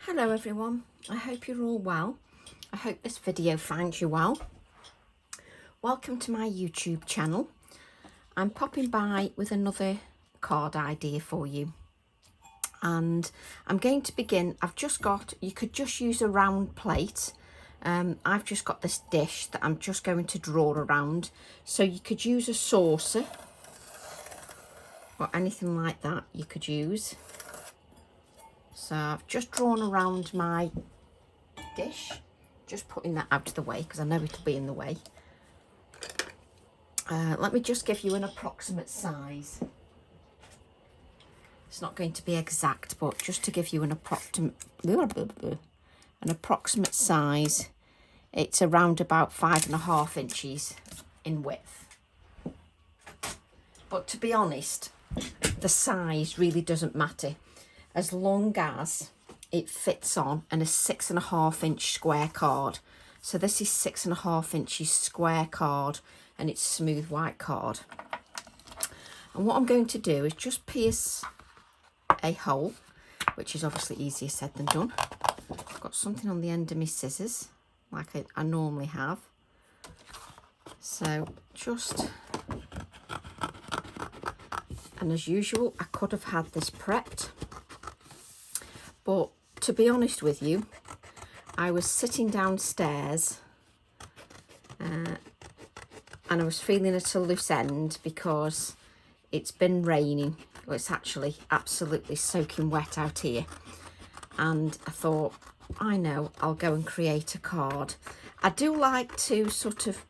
Hello everyone, I hope you're all well. I hope this video finds you well. Welcome to my YouTube channel. I'm popping by with another card idea for you. And I'm going to begin, you could just use a round plate. I've just got this dish that I'm just going to draw around. So you could use a saucer or anything like that you could use. So I've just drawn around my dish, just putting that out of the way because I know it'll be in the way. Let me just give you an approximate size. It's not going to be exact, but just to give you an approximate size, it's around about 5.5 inches in width. But to be honest, the size really doesn't matter, as long as it fits on a 6.5 inch square card. So this is 6.5 inches square card and it's smooth white card. And what I'm going to do is just pierce a hole, which is obviously easier said than done. I've got something on the end of my scissors like I normally have. So just, and as usual, I could have had this prepped, but to be honest with you, I was sitting downstairs and I was feeling at a loose end because it's been raining. Well, it's actually absolutely soaking wet out here. And I thought, I know, I'll go and create a card. I do like to sort of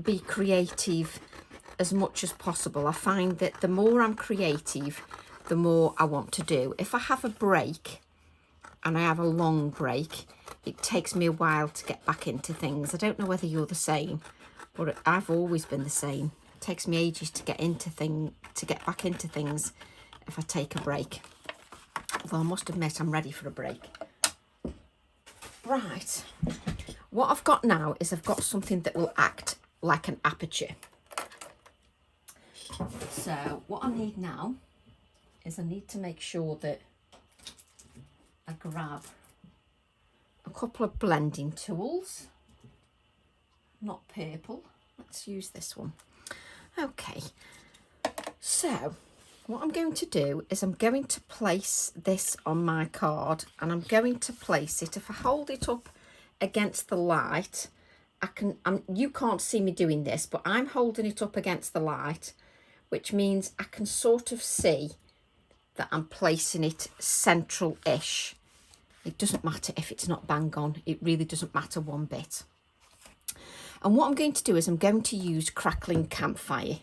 be creative as much as possible. I find that the more I'm creative, the more I want to do. If I have a break, and I have a long break, it takes me a while to get back into things. I don't know whether you're the same, but I've always been the same. It takes me ages to get back into things if I take a break. Although I must admit I'm ready for a break. Right, what I've got now is I've got something that will act like an aperture. So what I need now is I need to make sure that I grab a couple of blending tools, not purple, let's use this one. Okay, so what I'm going to do is I'm going to place this on my card, and I'm going to place it, if I hold it up against the light, you can't see me doing this, but I'm holding it up against the light, which means I can sort of see that I'm placing it central-ish. It doesn't matter if it's not bang on. It really doesn't matter one bit. And what I'm going to do is I'm going to use crackling campfire,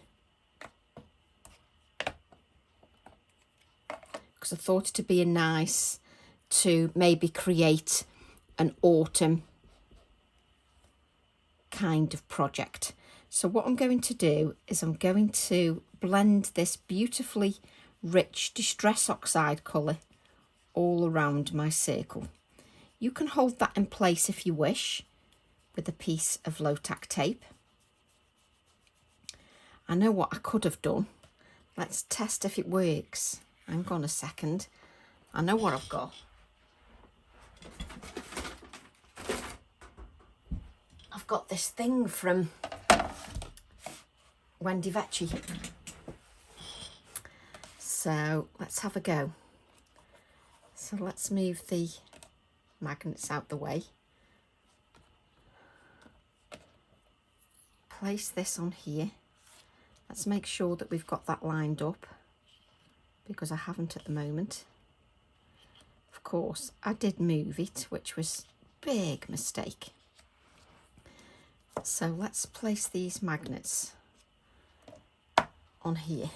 because I thought it'd be nice to maybe create an autumn kind of project. So what I'm going to do is I'm going to blend this beautifully rich Distress Oxide colour all around my circle. You can hold that in place if you wish with a piece of low-tack tape. I know what I could have done. Let's test if it works. Hang on a second. I know what I've got. I've got this thing from Wendy Vecchi. So let's have a go. So let's move the magnets out the way. Place this on here. Let's make sure that we've got that lined up, because I haven't at the moment. Of course, I did move it, which was a big mistake. So let's place these magnets on here.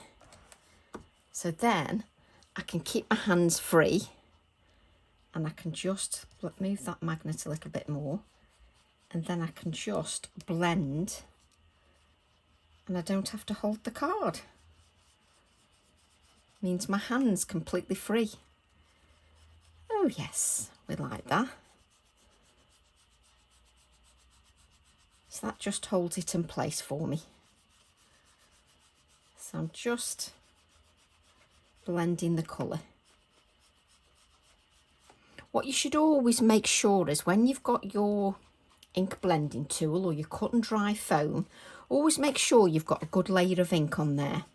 So then I can keep my hands free, and I can just move that magnet a little bit more, and then I can just blend, and I don't have to hold the card. Means my hand's completely free. Oh yes, we like that. So that just holds it in place for me. So I'm just blending the colour. What you should always make sure is when you've got your ink blending tool or your cut and dry foam, always make sure you've got a good layer of ink on there.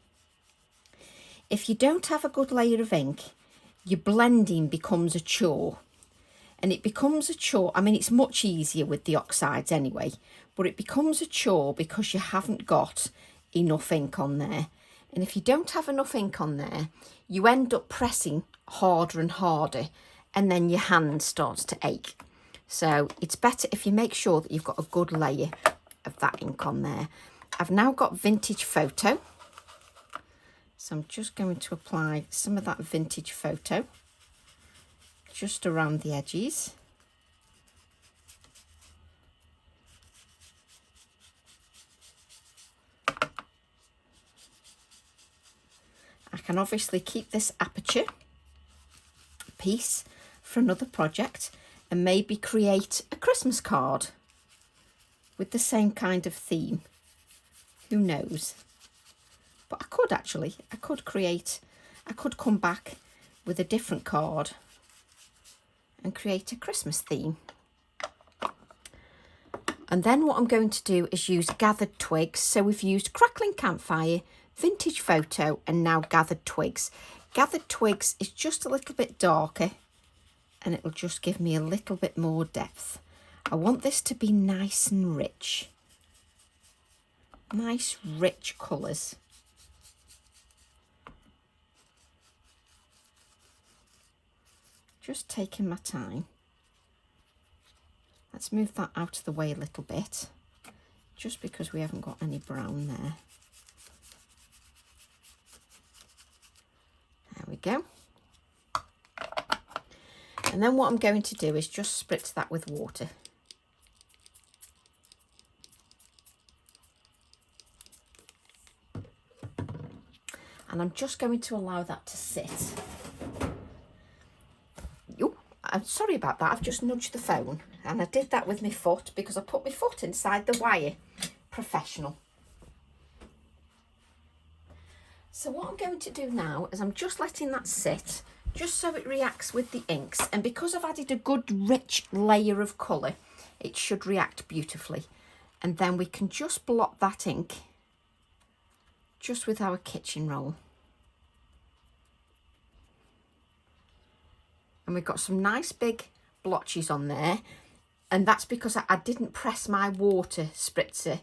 If you don't have a good layer of ink, your blending becomes a chore. And it becomes a chore. I mean, it's much easier with the oxides anyway, but it becomes a chore because you haven't got enough ink on there. And if you don't have enough ink on there, you end up pressing harder and harder, and then your hand starts to ache. So it's better if you make sure that you've got a good layer of that ink on there. I've now got Vintage Photo. So I'm just going to apply some of that Vintage Photo just around the edges. I can obviously keep this aperture piece for another project and maybe create a Christmas card with the same kind of theme. Who knows? But I could come back with a different card and create a Christmas theme. And then what I'm going to do is use gathered twigs. So we've used Crackling Campfire, Vintage Photo, and now gathered twigs. Gathered twigs is just a little bit darker and it will just give me a little bit more depth. I want this to be nice and rich. Nice, rich colours. Just taking my time. Let's move that out of the way a little bit, just because we haven't got any brown there. There we go. And then what I'm going to do is just spritz that with water. And I'm just going to allow that to sit. I'm sorry about that, I've just nudged the phone, and I did that with my foot because I put my foot inside the wire. Professional. So what I'm going to do now is I'm just letting that sit, just so it reacts with the inks, and because I've added a good rich layer of colour, it should react beautifully. And then we can just blot that ink just with our kitchen roll. And we've got some nice big blotches on there, and that's because I didn't press my water spritzer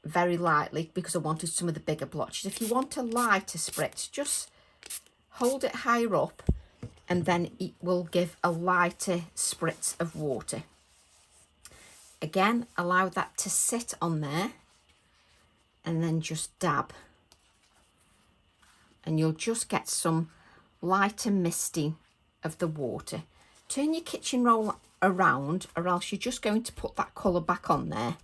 very lightly because I wanted some of the bigger blotches. If you want a lighter spritz, just hold it higher up and then it will give a lighter spritz of water. Again, allow that to sit on there and then just dab, and you'll just get some lighter misting of the water. Turn your kitchen roll around or else you're just going to put that colour back on there.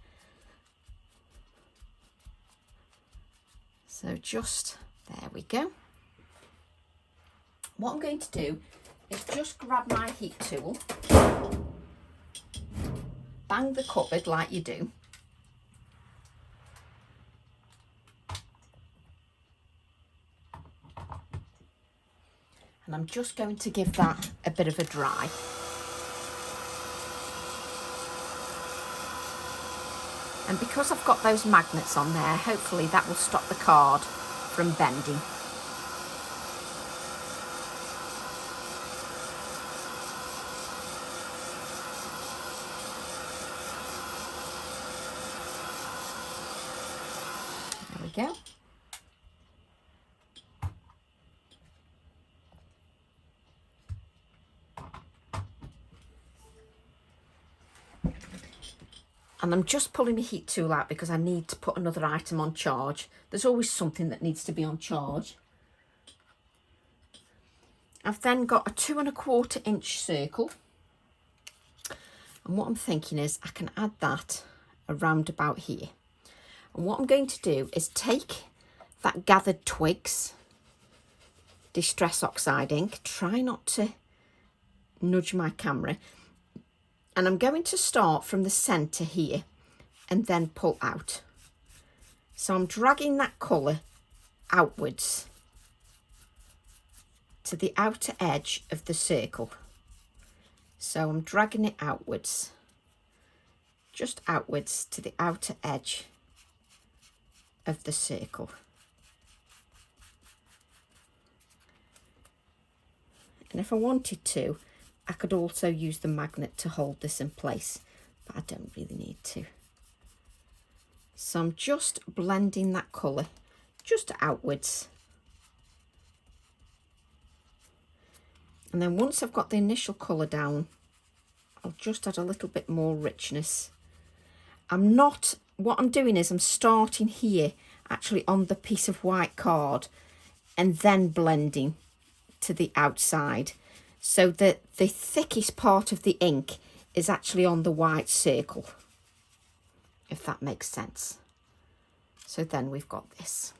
So just, there we go. What I'm going to do is just grab my heat tool, bang the cupboard like you do, and I'm just going to give that a bit of a dry. And because I've got those magnets on there, hopefully that will stop the card from bending. There we go. And I'm just pulling my heat tool out because I need to put another item on charge. There's always something that needs to be on charge. I've then got a 2¼ inch circle. And what I'm thinking is I can add that around about here. And what I'm going to do is take that gathered twigs, Distress Oxide ink, try not to nudge my camera, and I'm going to start from the centre here and then pull out. So I'm dragging that colour outwards to the outer edge of the circle, So I'm dragging it outwards, just outwards to the outer edge of the circle. And if I wanted to, I could also use the magnet to hold this in place, but I don't really need to. So I'm just blending that colour just outwards. And then once I've got the initial colour down, I'll just add a little bit more richness. What I'm doing is I'm starting here actually on the piece of white card and then blending to the outside, so that the thickest part of the ink is actually on the white circle, if that makes sense. So then we've got this.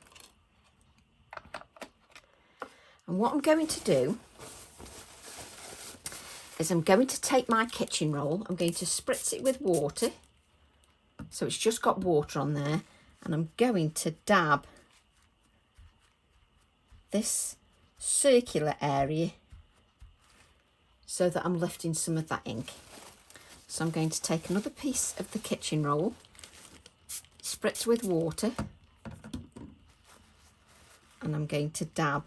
And what I'm going to do is I'm going to take my kitchen roll, I'm going to spritz it with water, so it's just got water on there, and I'm going to dab this circular area so that I'm lifting some of that ink. So I'm going to take another piece of the kitchen roll, spritz with water, and I'm going to dab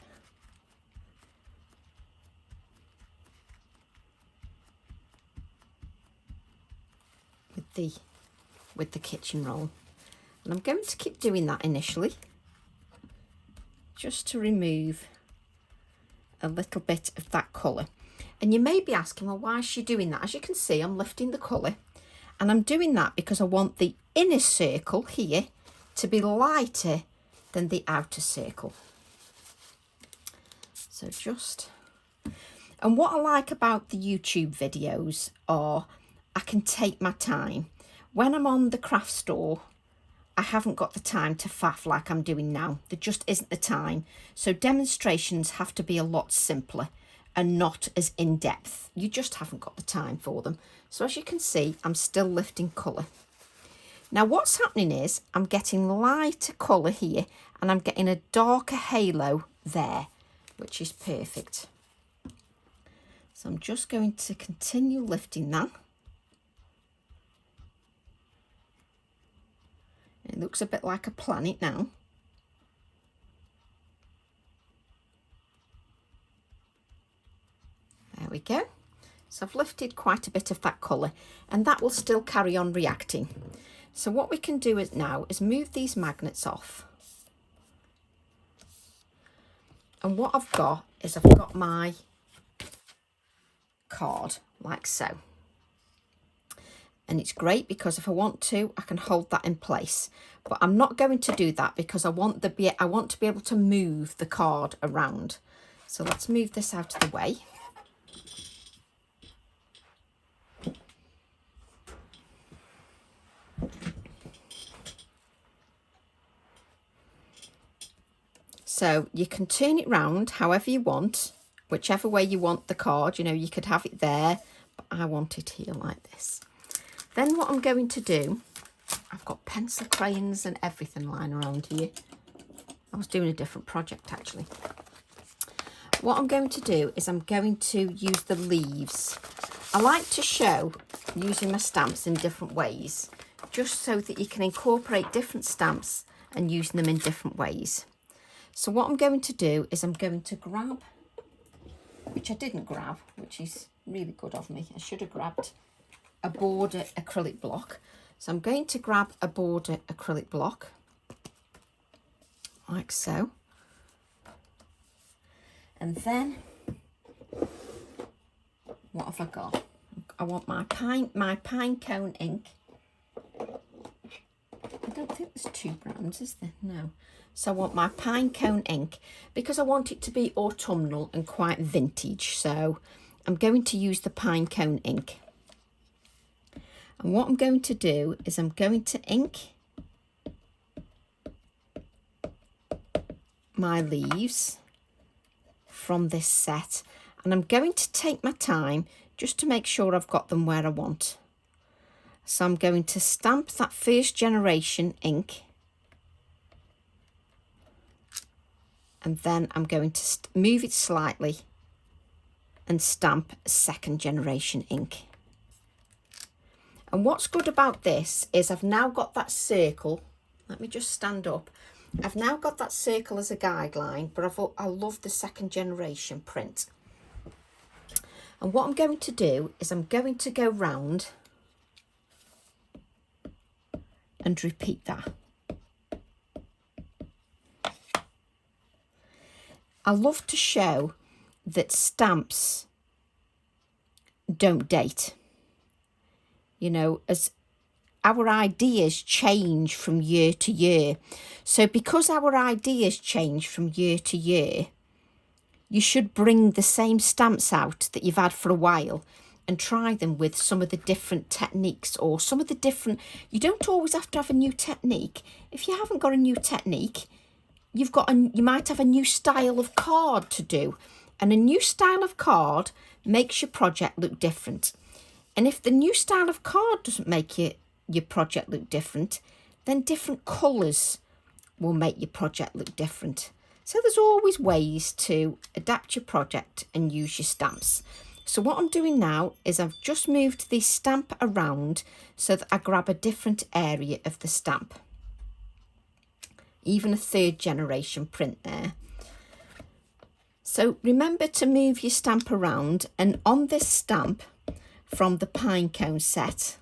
with the kitchen roll. And I'm going to keep doing that initially, just to remove a little bit of that colour. And you may be asking, well, why is she doing that? As you can see, I'm lifting the colour, and I'm doing that because I want the inner circle here to be lighter than the outer circle. So and what I like about the YouTube videos are I can take my time. When I'm on the craft store, I haven't got the time to faff like I'm doing now. There just isn't the time. So demonstrations have to be a lot simpler and not as in-depth. You just haven't got the time for them. So as you can see, I'm still lifting colour. Now what's happening is I'm getting lighter colour here and I'm getting a darker halo there, which is perfect. So I'm just going to continue lifting that. It looks a bit like a planet now. There we go. So I've lifted quite a bit of that colour, and that will still carry on reacting. So what we can do now is move these magnets off. And what I've got is I've got my card like so. And it's great because if I want to, I can hold that in place. But I'm not going to do that because I want to be able to move the card around. So let's move this out of the way. So you can turn it round however you want, whichever way you want the card. You know, you could have it there, but I want it here like this. Then what I'm going to do, I've got pencil crayons and everything lying around here. I was doing a different project actually. What I'm going to do is I'm going to use the leaves. I like to show using my stamps in different ways, just so that you can incorporate different stamps and using them in different ways. So what I'm going to do is I'm going to grab, which I didn't grab, which is really good of me. I should have grabbed a border acrylic block. So I'm going to grab a border acrylic block like so, and then what have I got? I want my Pinecone ink. I don't think there's 2 brands, is there? No. So I want my Pinecone ink because I want it to be autumnal and quite vintage. So I'm going to use the Pinecone ink. And what I'm going to do is I'm going to ink my leaves from this set, and I'm going to take my time just to make sure I've got them where I want. So I'm going to stamp that first generation ink, and then I'm going to move it slightly and stamp second generation ink. And what's good about this is I've now got that circle. Let me just stand up. I've now got that circle as a guideline, but I love the second generation print. And what I'm going to do is I'm going to go round and repeat that. I love to show that stamps don't date. You know, as our ideas change from year to year. So because our ideas change from year to year, you should bring the same stamps out that you've had for a while and try them with some of the different techniques or some of the different... You don't always have to have a new technique. If you haven't got a new technique, you might have a new style of card to do. And a new style of card makes your project look different. And if the new style of card doesn't make your project look different, then different colours will make your project look different. So there's always ways to adapt your project and use your stamps. So what I'm doing now is I've just moved the stamp around so that I grab a different area of the stamp. Even a third generation print there. So remember to move your stamp around, and on this stamp from the Pinecone set,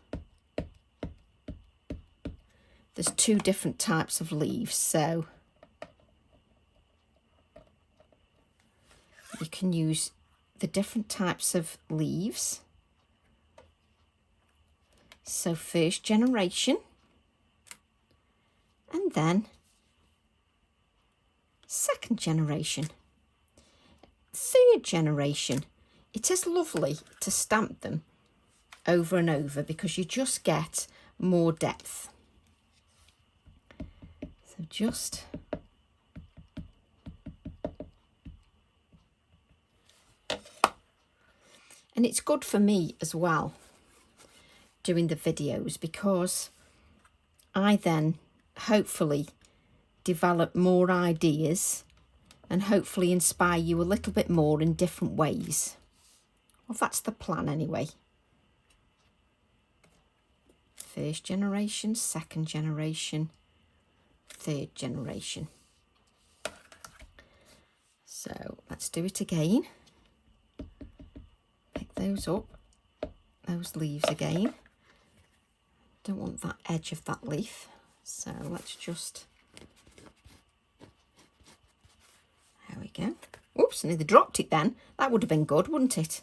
there's two different types of leaves, so you can use the different types of leaves. So first generation, and then second generation, third generation. It is lovely to stamp them over and over because you just get more depth. So just and it's good for me as well doing the videos, because I then hopefully develop more ideas and hopefully inspire you a little bit more in different ways. Well, that's the plan anyway. First generation, second generation, third generation. So let's do it again. Pick those up, those leaves again. Don't want that edge of that leaf, so let's just... There we go. Oops, I nearly dropped it then. That would have been good, wouldn't it?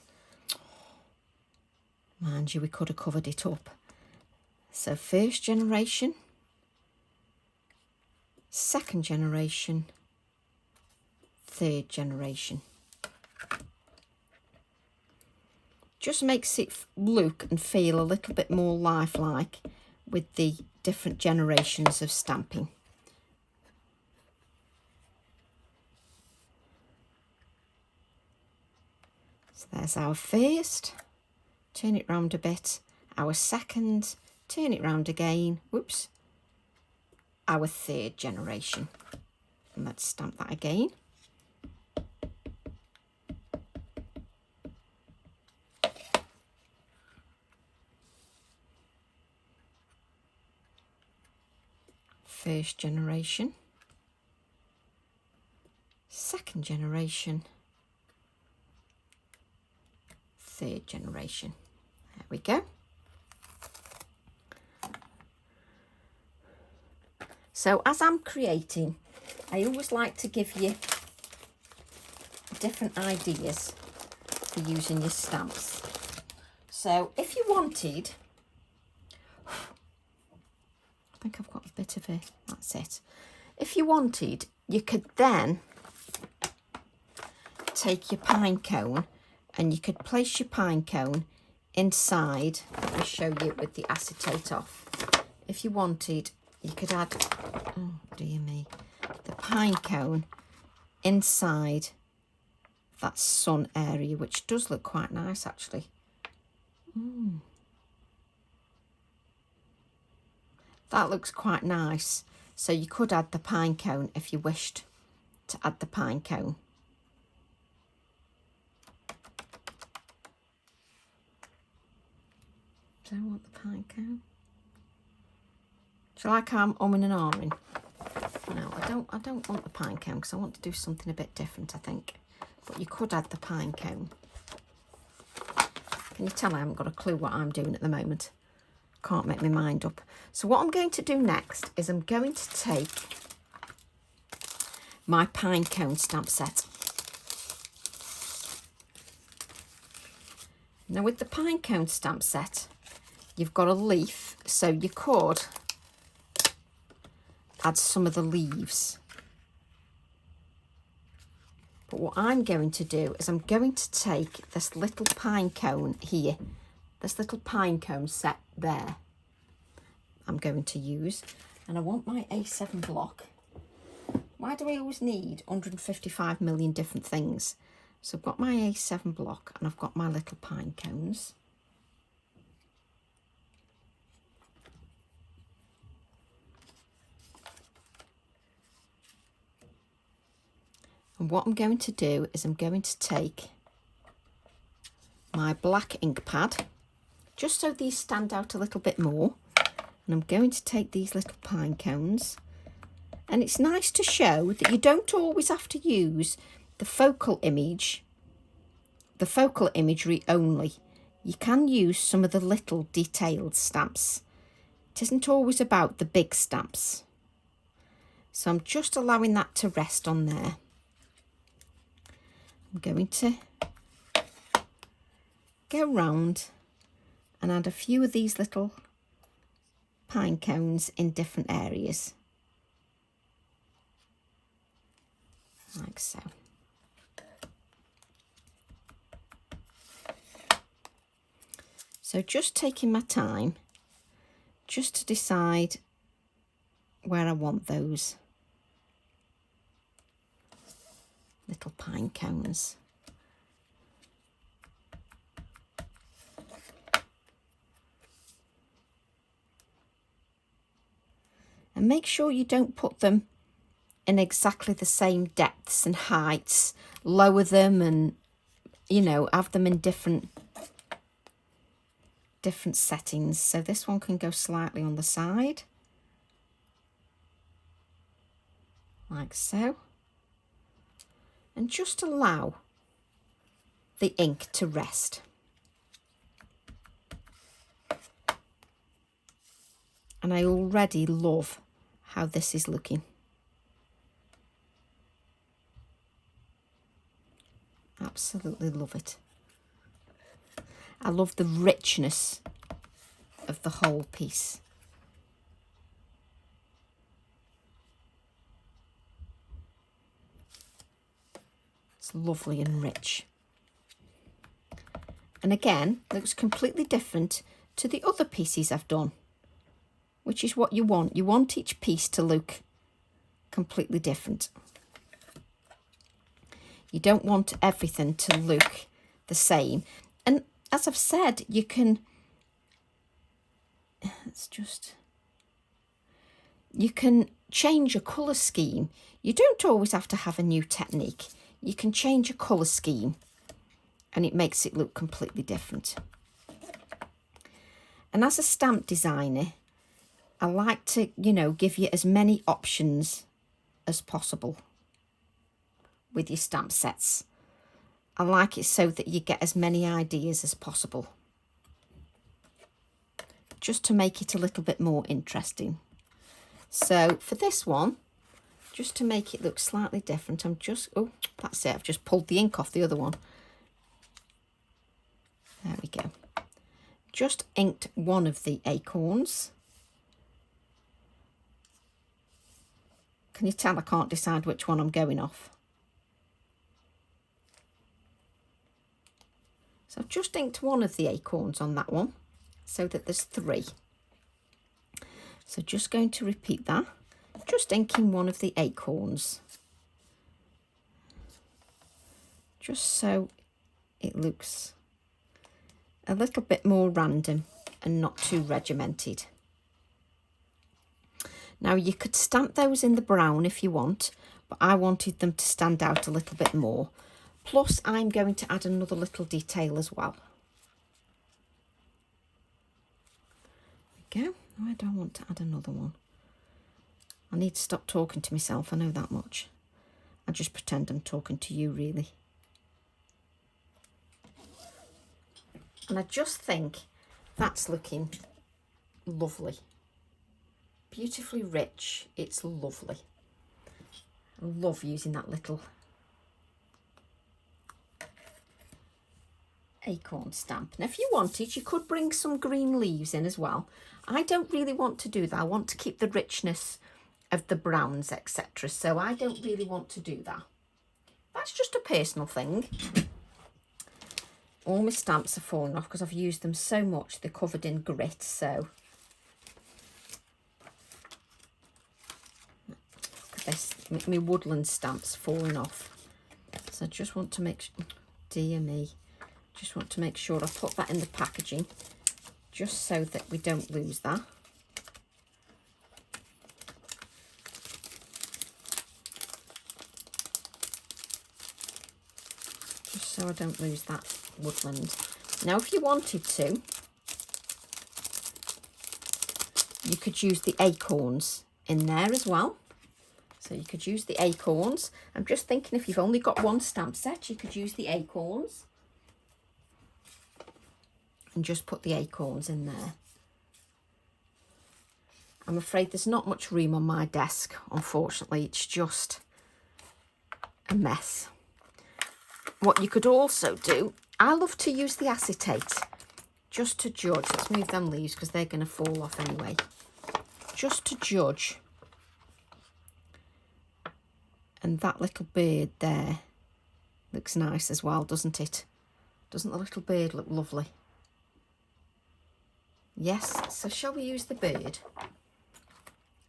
Mind you, we could have covered it up. So first generation, second generation, third generation. Just makes it look and feel a little bit more lifelike with the different generations of stamping. So there's our first, turn it round a bit, our second, turn it round again, whoops, our third generation. And let's stamp that again. First generation, second generation, third generation. There we go. So as I'm creating, I always like to give you different ideas for using your stamps. So if you wanted, I think I've got a bit of a, that's it. If you wanted, you could then take your pine cone and you could place your pine cone inside. Let me show you with the acetate off. If you wanted, you could add, oh dear me, the pine cone inside that sun area, which does look quite nice actually. That looks quite nice. So you could add the pine cone if you wished to add the pine cone. Do I want the pinecone? Do you like how I'm umming and ahhing? No, I don't want the pinecone because I want to do something a bit different, I think. But you could add the pinecone. Can you tell I haven't got a clue what I'm doing at the moment? Can't make my mind up. So what I'm going to do next is I'm going to take my pinecone stamp set. Now with the pinecone stamp set, you've got a leaf, so you could add some of the leaves. But what I'm going to do is I'm going to take this little pine cone here, this little pine cone set there, I'm going to use, and I want my A7 block. Why do I always need 155 million different things? So I've got my A7 block and I've got my little pine cones. And what I'm going to do is I'm going to take my black ink pad, just so these stand out a little bit more. And I'm going to take these little pine cones. And it's nice to show that you don't always have to use the focal image, the focal imagery only. You can use some of the little detailed stamps. It isn't always about the big stamps. So I'm just allowing that to rest on there. I'm going to go round and add a few of these little pine cones in different areas. Like so. So just taking my time just to decide where I want those little pine cones. And make sure you don't put them in exactly the same depths and heights. Lower them and, you know, have them in different settings. So this one can go slightly on the side, like so. And just allow the ink to rest. And I already love how this is looking. Absolutely love it. I love the richness of the whole piece. It's lovely and rich. And again, looks completely different to the other pieces I've done, which is what you want. You want each piece to look completely different. You don't want everything to look the same. And as I've said, you can, you can change your colour scheme. You don't always have to have a new technique. You can change your colour scheme and it makes it look completely different. And as a stamp designer, I like to, you know, give you as many options as possible with your stamp sets. I like it so that you get as many ideas as possible, just to make it a little bit more interesting. So for this one, just to make it look slightly different, I'm just, oh, that's it, I've just pulled the ink off the other one. There we go. Just inked one of the acorns. Can you tell I can't decide which one I'm going off? So I've just inked one of the acorns on that one, so that there's 3. So just going to repeat that. Just inking one of the acorns. Just so it looks a little bit more random and not too regimented. Now you could stamp those in the brown if you want, but I wanted them to stand out a little bit more. Plus I'm going to add another little detail as well. go. Where do I want to add another one? I need to stop talking to myself, I know that much. I just pretend I'm talking to you, really. And I just think that's looking lovely. Beautifully rich, it's lovely. I love using that little acorn stamp. Now if you wanted, you could bring some green leaves in as well. I don't really want to do that. I want to keep the richness of the browns, etc. So I don't really want to do that. That's just a personal thing. All my stamps are falling off because I've used them so much. They're covered in grit, so look at this, my woodland stamps falling off. So I just want to make sure, dear me, just want to make sure I put that in the packaging just so that we don't lose that. Just so I don't lose that woodland. Now if you wanted to, you could use the acorns in there as well. So you could use the acorns. I'm just thinking if you've only got one stamp set, you could use the acorns. And just put the acorns in there. I'm afraid there's not much room on my desk, unfortunately. It's just a mess. What you could also do, I love to use the acetate just to judge. Let's move them leaves because they're going to fall off anyway. Just to judge. And that little bird there looks nice as well, doesn't it? Doesn't the little bird look lovely? Yes, so shall we use the bird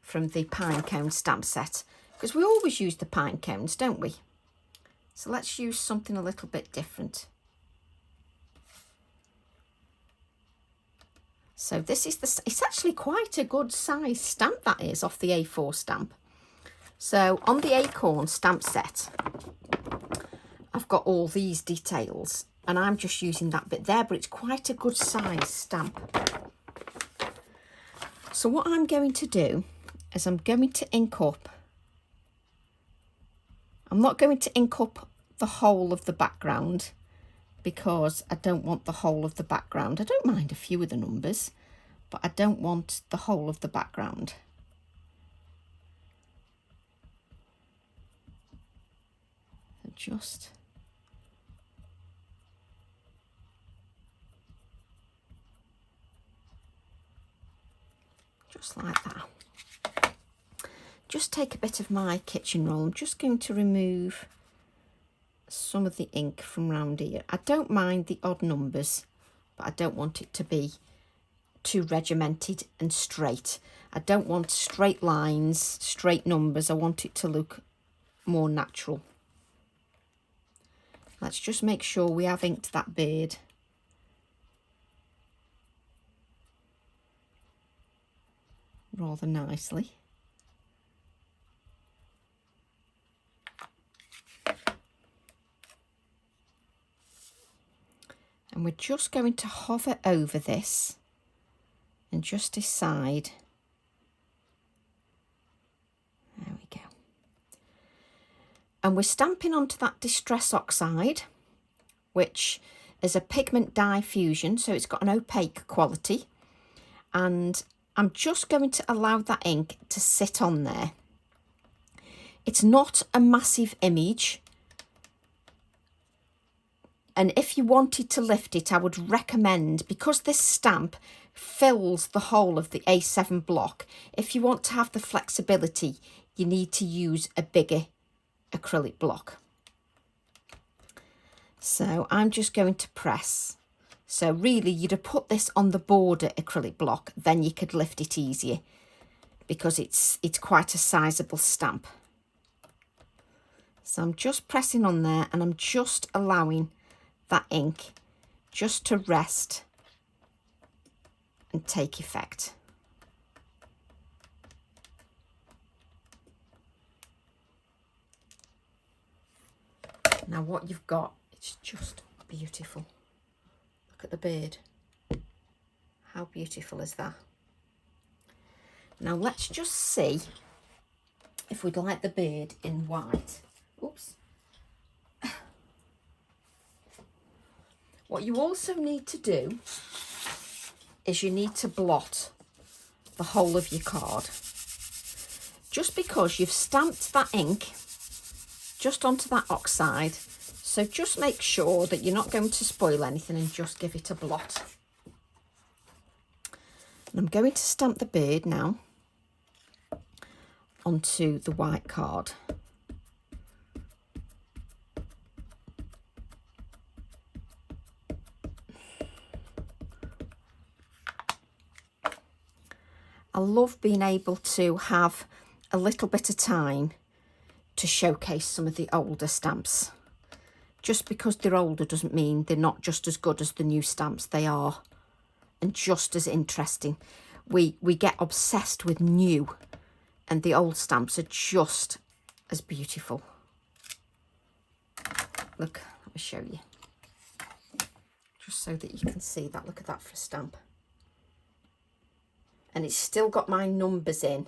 from the Pinecone stamp set? Because we always use the pine cones, don't we? So let's use something a little bit different. So this is it's actually quite a good size stamp, that is, off the A4 stamp. So on the Acorn stamp set, I've got all these details and I'm just using that bit there, but it's quite a good size stamp. So what I'm going to do is I'm going to ink up. I'm not going to ink up the whole of the background because I don't want the whole of the background. I don't mind a few of the numbers, but I don't want the whole of the background. Just like that. Just take a bit of my kitchen roll. I'm just going to remove some of the ink from round here. I don't mind the odd numbers, but I don't want it to be too regimented and straight. I don't want straight lines, straight numbers. I want it to look more natural. Let's just make sure we have inked that bird. Rather nicely. And we're just going to hover over this and just decide. There we go. And we're stamping onto that Distress Oxide, which is a pigment dye fusion, so it's got an opaque quality. And I'm just going to allow that ink to sit on there. It's not a massive image. And if you wanted to lift it, I would recommend, because this stamp fills the whole of the A7 block, if you want to have the flexibility, you need to use a bigger acrylic block. So I'm just going to press. So really you'd have put this on the border acrylic block, then you could lift it easier because it's quite a sizable stamp. So I'm just pressing on there and I'm just allowing that ink just to rest and take effect. Now what you've got, it's just beautiful. Look at the bird. How beautiful is that? Now let's just see if we'd like the bird in white. Oops. What you also need to do is you need to blot the whole of your card. Just because you've stamped that ink just onto that oxide, so just make sure that you're not going to spoil anything and just give it a blot. And I'm going to stamp the bird now onto the white card. I love being able to have a little bit of time to showcase some of the older stamps. Just because they're older doesn't mean they're not just as good as the new stamps. They are, and just as interesting. We get obsessed with new, and the old stamps are just as beautiful. Look, let me show you. Just so that you can see that. Look at that for a stamp. And it's still got my numbers in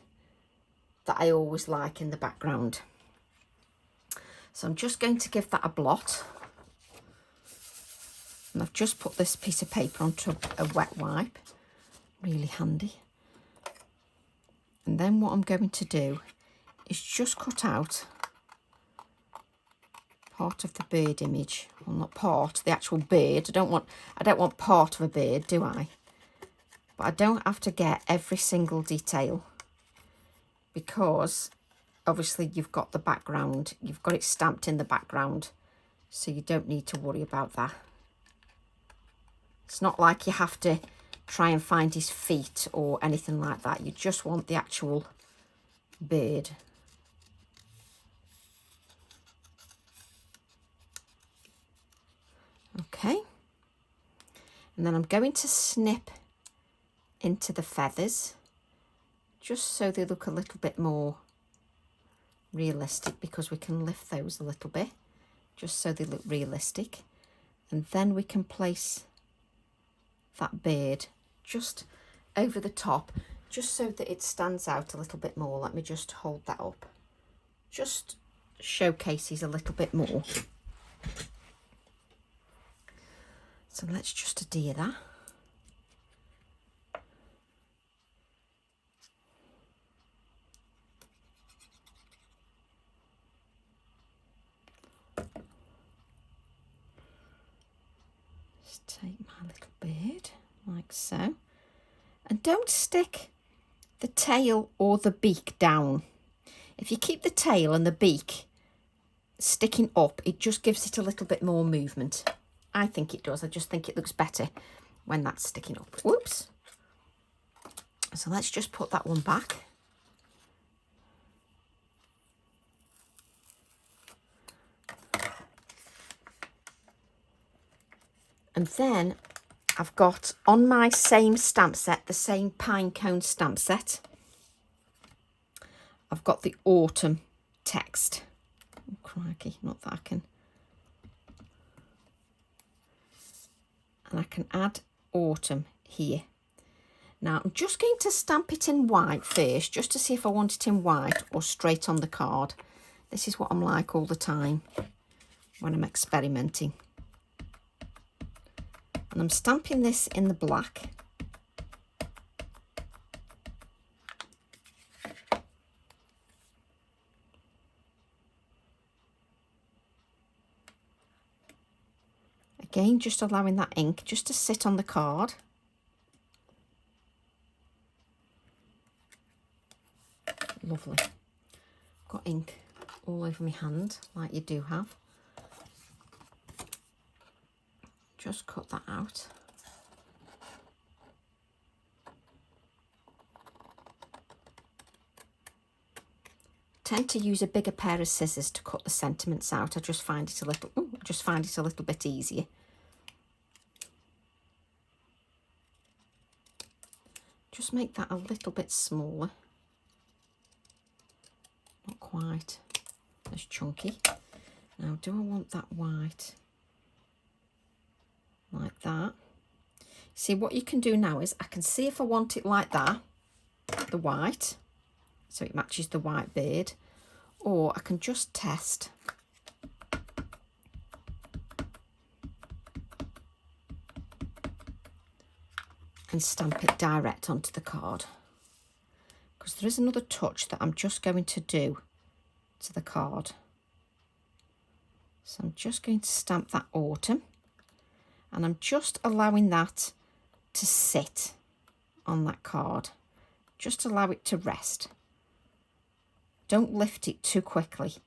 that I always like in the background. So I'm just going to give that a blot. And I've just put this piece of paper onto a wet wipe. Really handy. And then what I'm going to do is just cut out part of the bird image. Well, not part, the actual bird. I don't want part of a bird, do I? But I don't have to get every single detail, because obviously you've got the background, you've got it stamped in the background, so you don't need to worry about that. It's not like you have to try and find his feet or anything like that. You just want the actual bird. Okay. And then I'm going to snip into the feathers, just so they look a little bit more realistic, because we can lift those a little bit, just so they look realistic. And then we can place that bird just over the top, just so that it stands out a little bit more. Let me just hold that up. Just showcases a little bit more. So let's just adhere that. Take my little bird like so, and don't stick the tail or the beak down. If you keep the tail and the beak sticking up, it just gives it a little bit more movement. I think it does. I just think it looks better when that's sticking up. Whoops. So let's just put that one back. And then I've got on my same stamp set, the same Pinecone stamp set, I've got the autumn text. Oh, crikey, not that I can. And I can add autumn here. Now I'm just going to stamp it in white first, just to see if I want it in white or straight on the card. This is what I'm like all the time when I'm experimenting. And I'm stamping this in the black. Again, just allowing that ink just to sit on the card. Lovely. Got ink all over my hand, like you do have. Just cut that out. Tend to use a bigger pair of scissors to cut the sentiments out. I just find it a little bit easier. Just make that a little bit smaller. Not quite as chunky. Now, do I want that white? Like that. See, what you can do now is I can see if I want it like that, the white so it matches the white bird, or I can just test and stamp it direct onto the card, because there is another touch that I'm just going to do to the card. So I'm just going to stamp that autumn, and I'm just allowing that to sit on that card. Just allow it to rest. Don't lift it too quickly,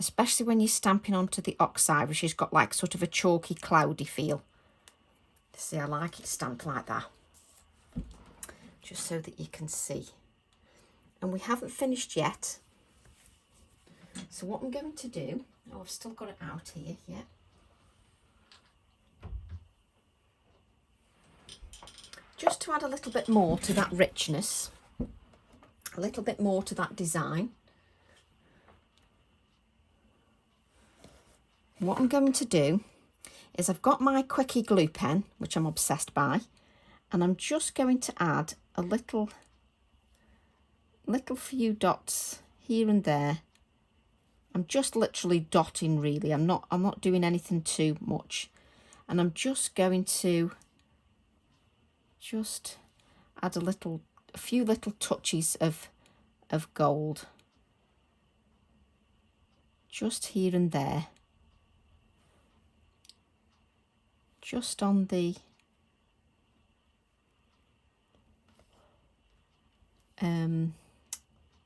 especially when you're stamping onto the ox ivory. It's got like sort of a chalky, cloudy feel. See, I like it stamped like that, just so that you can see. And we haven't finished yet. So what I'm going to do, oh, I've still got it out here, yeah. Just to add a little bit more to that richness, a little bit more to that design. What I'm going to do is I've got my Quickie glue pen, which I'm obsessed by, and I'm just going to add a little few dots here and there. I'm just literally dotting, really. I'm not doing anything too much, and I'm just going to just add a few little touches of gold just here and there, just on the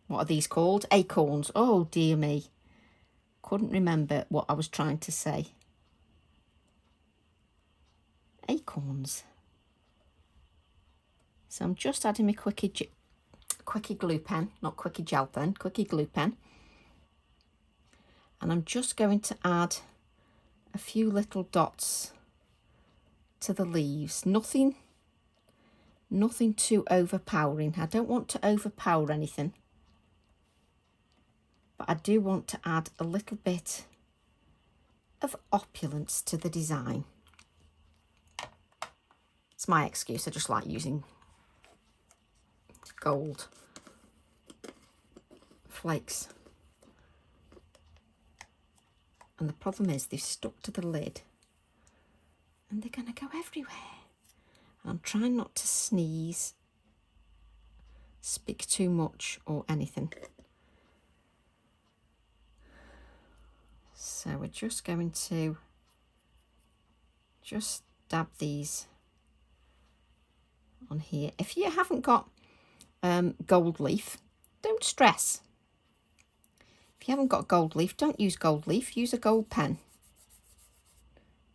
what are these called? Acorns. Oh dear me, couldn't remember what I was trying to say. Acorns. So I'm just adding my Quickie glue pen, not Quickie gel pen, Quickie glue pen. And I'm just going to add a few little dots to the leaves. Nothing too overpowering. I don't want to overpower anything, but I do want to add a little bit of opulence to the design. It's my excuse. I just like using gold flakes. And the problem is they've stuck to the lid and they're going to go everywhere. And I'm trying not to sneeze, speak too much or anything. So we're just going to just dab these on here. If you haven't got gold leaf, don't stress. If you haven't got gold leaf, don't use gold leaf, use a gold pen.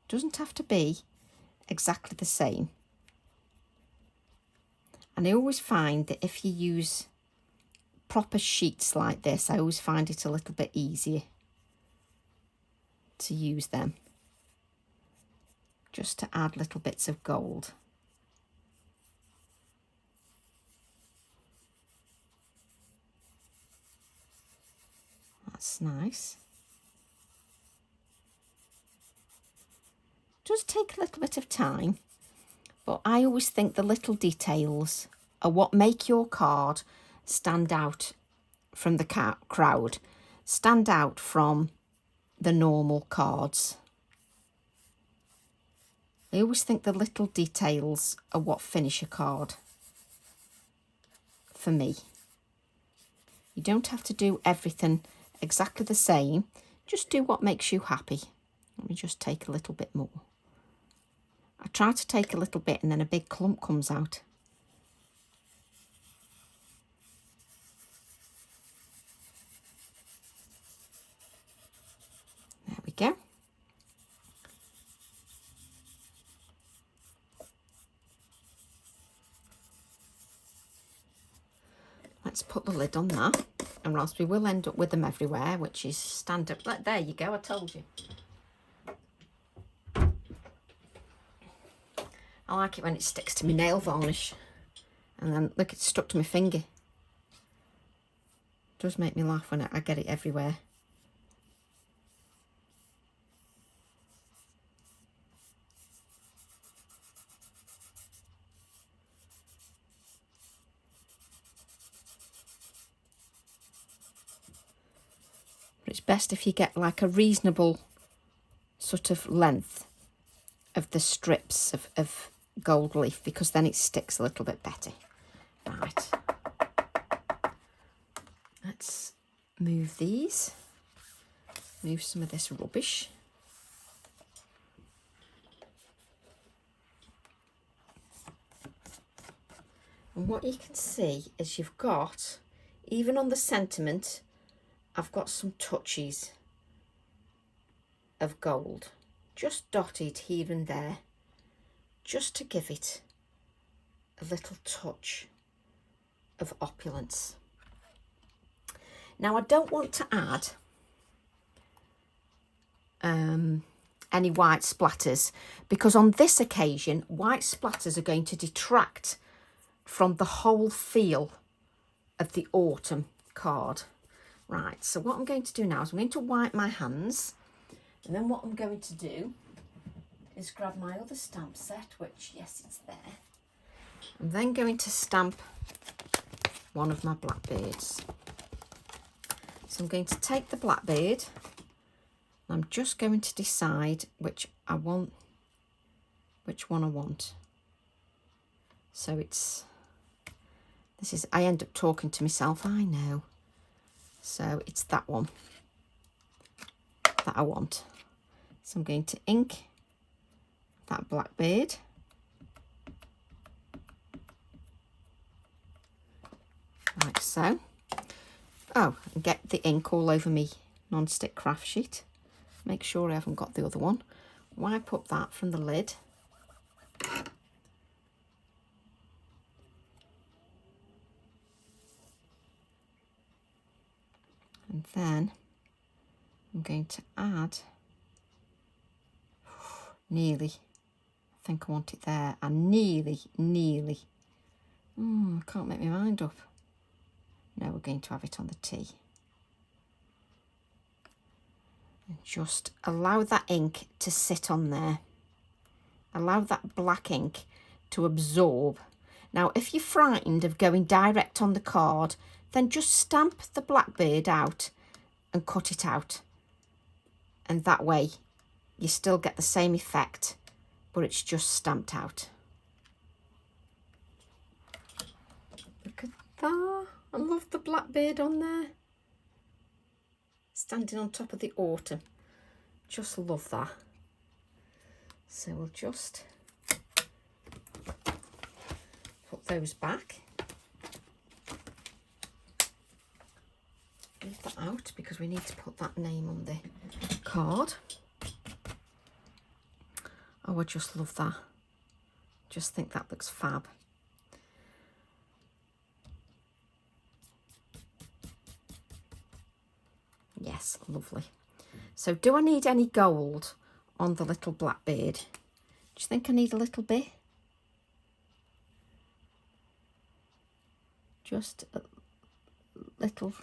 Doesn't have to be exactly the same. And I always find that if you use proper sheets like this, I always find it a little bit easier to use them, just to add little bits of gold. That's nice. Does take a little bit of time, but I always think the little details are what make your card stand out from the crowd, stand out from the normal cards. I always think the little details are what finish a card for me. You don't have to do everything exactly the same, just do what makes you happy. Let me just take a little bit more. I try to take a little bit and then a big clump comes out. There we go. Let's put the lid on that, or else we will end up with them everywhere, which is standard. There you go, I told you. I like it when it sticks to my nail varnish. And then, look, it's stuck to my finger. It does make me laugh when I get it everywhere. But it's best if you get like a reasonable sort of length of the strips of gold leaf, because then it sticks a little bit better. Right. Let's move these. Move some of this rubbish. And what you can see is you've got, even on the sentiment, I've got some touches of gold, just dotted here and there, just to give it a little touch of opulence. Now, I don't want to add any white splatters, because on this occasion, white splatters are going to detract from the whole feel of the autumn card. Right, so what I'm going to do now is I'm going to wipe my hands, and then what I'm going to do is grab my other stamp set, which, yes, it's there. I'm then going to stamp one of my blackbirds. So I'm going to take the blackbird, and I'm just going to decide which one I want. So I end up talking to myself, I know. So it's that one that I want. So I'm going to ink that blackbird. Like so. Oh, and get the ink all over me non-stick craft sheet. Make sure I haven't got the other one. Wipe up that from the lid. And then I'm going to add, nearly, I think I want it there, and nearly, I can't make my mind up. No, we're going to have it on the T. And just allow that ink to sit on there. Allow that black ink to absorb. Now, if you're frightened of going direct on the card, then just stamp the blackbird out and cut it out. And that way you still get the same effect, but it's just stamped out. Look at that. I love the blackbird on there. Standing on top of the autumn. Just love that. So we'll just put those back. Leave that out because we need to put that name on the card. Oh, I just love that. Just think that looks fab. Yes, lovely. So do I need any gold on the little blackbird? Do you think I need a little bit? Just a little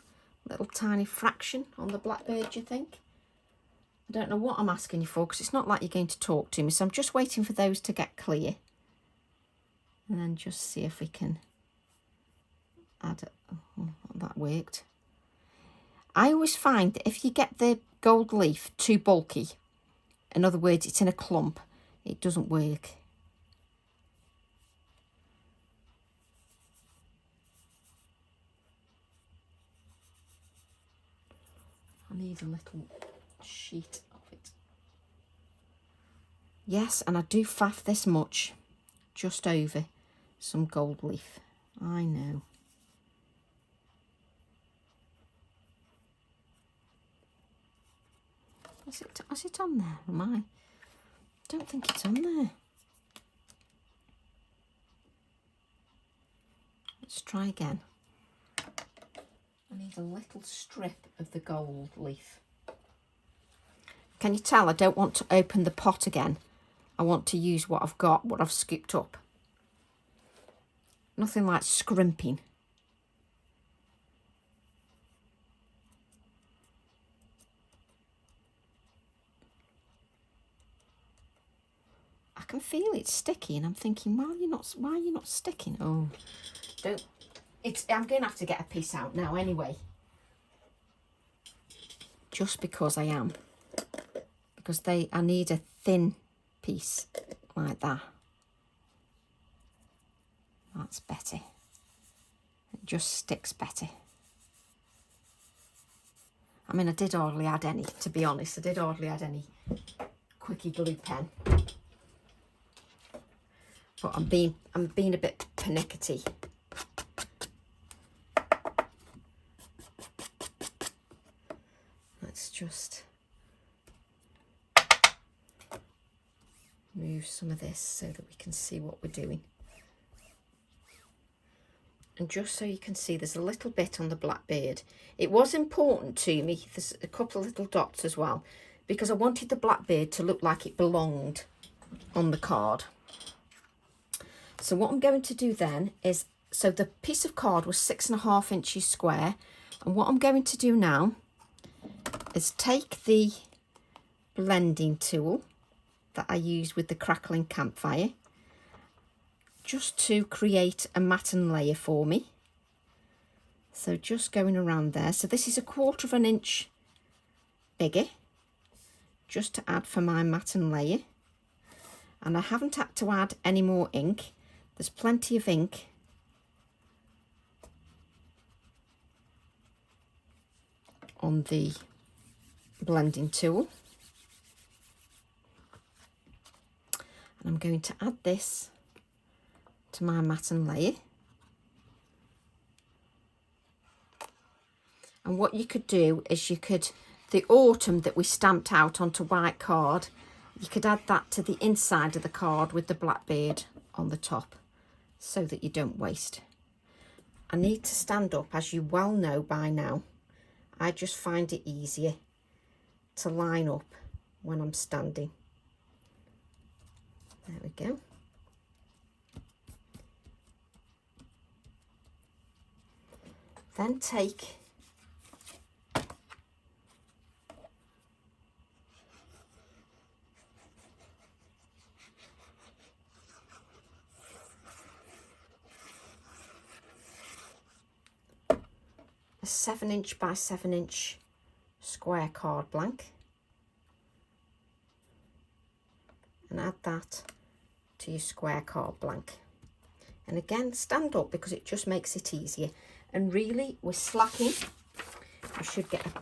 tiny fraction on the blackbird, do you think? I don't know what I'm asking you for, because it's not like you're going to talk to me, so I'm just waiting for those to get clear. And then just see if we can add it. Oh, that worked. I always find that if you get the gold leaf too bulky, in other words, it's in a clump, it doesn't work. I need a little sheet of it. Yes, and I do faff this much just over some gold leaf. I know. Is it on there? Am I? Don't think it's on there. Let's try again. I need a little strip of the gold leaf. Can you tell I don't want to open the pot again? I want to use what I've got, what I've scooped up. Nothing like scrimping. I can feel it sticky, and I'm thinking, why are you not sticking? Oh, don't. I'm going to have to get a piece out now anyway. just because I am. Because I need a thin piece like that. That's better. It just sticks better. I mean, I did hardly add any, to be honest. I did hardly add any quickie glue pen. But I'm being a bit pernickety. Let's just move some of this so that we can see what we're doing. And just so you can see, there's a little bit on the Blackbird. It was important to me, there's a couple of little dots as well, because I wanted the Blackbird to look like it belonged on the card. So what I'm going to do then is, so the piece of card was 6.5 inches square. And what I'm going to do now is take the blending tool that I used with the crackling campfire, just to create a matten layer for me. So just going around there. So this is 1/4 inch bigger, just to add for my matten layer. And I haven't had to add any more ink. There's plenty of ink on the blending tool. And I'm going to add this to my matten layer. And what you could do is the autumn that we stamped out onto white card, you could add that to the inside of the card with the Blackbird on the top, so that you don't waste. I need to stand up, as you well know by now. I just find it easier to line up when I'm standing. There we go. Then take a 7 inch by 7 inch square card blank and add that to your square card blank. And again, stand up because it just makes it easier. And really, we're slacking. We should get a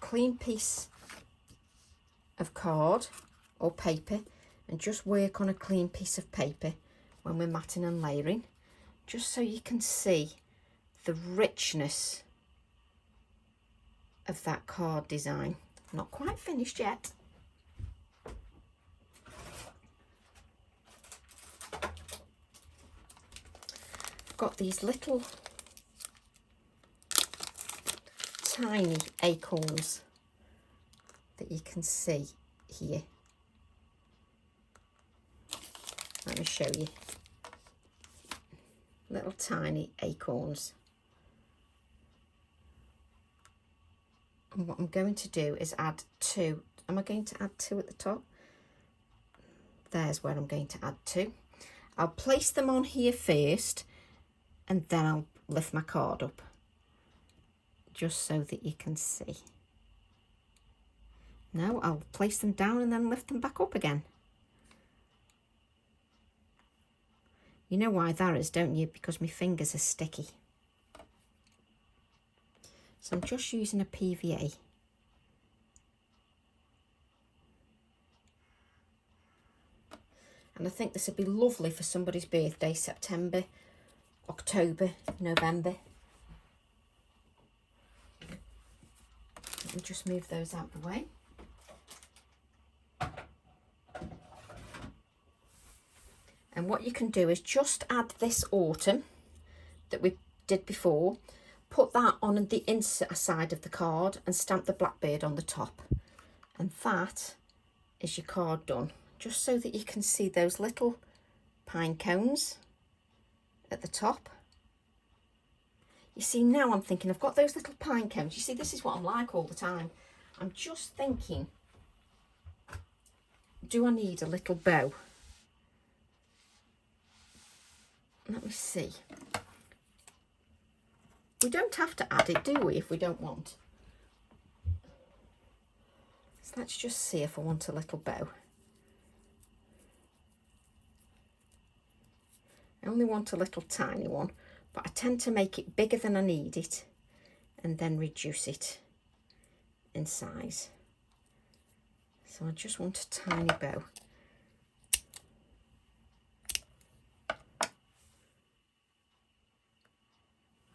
clean piece of card or paper and just work on a clean piece of paper when we're matting and layering, just so you can see the richness of that card design. Not quite finished yet. I've got these little tiny acorns that you can see here. Let me show you. Little tiny acorns. And what I'm going to do is add 2. Am I going to add 2 at the top? There's where I'm going to add 2. I'll place them on here first and then I'll lift my card up, just so that you can see. Now I'll place them down and then lift them back up again. You know why that is, don't you? Because my fingers are sticky. So I'm just using a PVA. And I think this would be lovely for somebody's birthday, September, October, November. Let me just move those out of the way. And what you can do is just add this autumn that we did before, put that on the inside of the card and stamp the Blackbird on the top. And that is your card done. Just so that you can see those little pine cones at the top. You see, now I'm thinking, I've got those little pine cones. You see, this is what I'm like all the time. I'm just thinking, do I need a little bow? Let me see. We don't have to add it, do we, if we don't want? So let's just see if I want a little bow. I only want a little tiny one, but I tend to make it bigger than I need it and then reduce it in size. So I just want a tiny bow.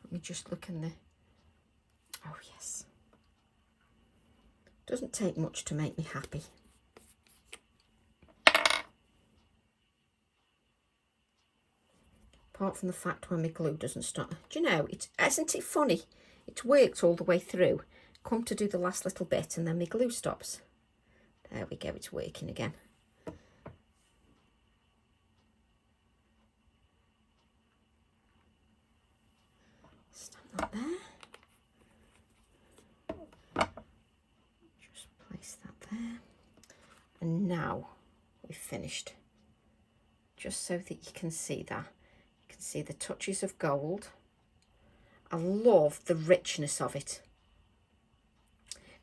Let me just look in the, oh yes. Doesn't take much to make me happy. Apart from the fact when my glue doesn't stop. Do you know, isn't it funny? It's worked all the way through. Come to do the last little bit and then my glue stops. There we go, it's working again. Stamp that there. Just place that there. And now we've finished. Just so that you can see that. You can see the touches of gold. I love the richness of it.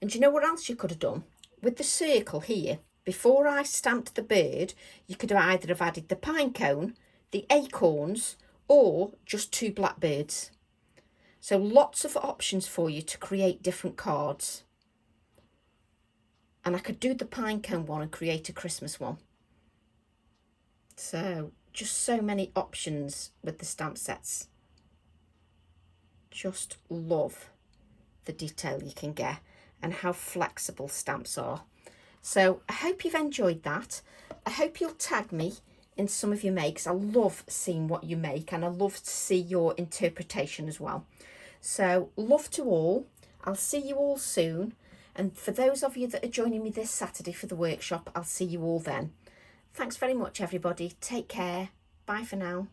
And do you know what else you could have done? With the circle here, before I stamped the bird, you could either have added the pinecone, the acorns, or just 2 blackbirds. So lots of options for you to create different cards. And I could do the pinecone one and create a Christmas one. So just so many options with the stamp sets. Just love the detail you can get and how flexible stamps are. So I hope you've enjoyed that. I hope you'll tag me in some of your makes. I love seeing what you make and I love to see your interpretation as well. So love to all. I'll see you all soon. And for those of you that are joining me this Saturday for the workshop, I'll see you all then. Thanks very much, everybody. Take care. Bye for now.